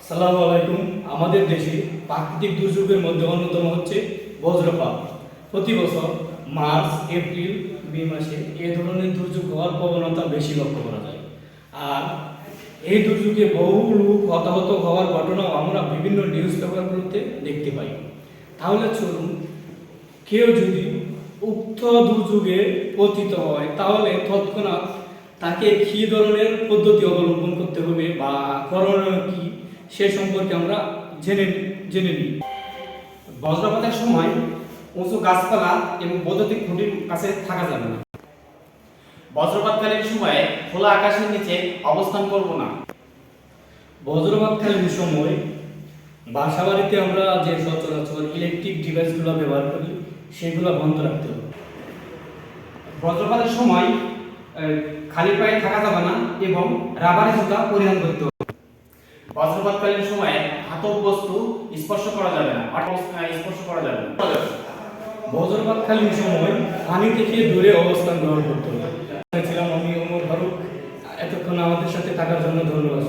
আসসালামু আলাইকুম। আমাদের দেশে প্রাকৃতিক দুর্যোগের মধ্যে অন্যতম হচ্ছে বজ্রপাত। প্রতি বছর মার্চ এপ্রিল মে মাসে এ ধরনের দুর্যোগ হওয়ার প্রবণতা বেশি লক্ষ্য করা যায়। আর এই দুর্যোগে বহু লোক হতাহত হওয়ার ঘটনাও আমরা বিভিন্ন নিউজ পেপারগুলোতে দেখতে পাই। তাহলে চলুন, কেউ যদি উক্ত দুর্যোগে পতিত হয় তাহলে তৎক্ষণাৎ তাকে কী ধরনের পদ্ধতি অবলম্বন করতে হবে বা করণীয় কি সে সম্পর্কে আমরা জেনে জেনে নিই। বজ্রপাতের সময় উঁচু গাছপালা এবং বৈদ্যুতিক খুঁটির কাছে থাকা যাবে না। বজ্রপাতকালীন সময়ে খোলা আকাশের নিচে অবস্থান করব না। বজ্রপাতকালীন সময় বাসাবাড়িতে আমরা যে সচরাচর ইলেকট্রিক ডিভাইসগুলো ব্যবহার করি সেগুলো বন্ধ রাখতে হবে। বজ্রপাতের সময় খালি পায়ে থাকা যাবে না এবং রাবারের জুতা পরিধান করতে হবে। বজ্রপাতকালীন সময়ে ধাতব বস্তু স্পর্শ করা যাবে না, স্পর্শ করা যাবে না। বজ্রপাতকালীন সময় পানি থেকে দূরে অবস্থান গ্রহণ করতে হবে। ছিলাম আমি ওমর ফারুক। এতক্ষণ আমাদের সাথে থাকার জন্য ধন্যবাদ।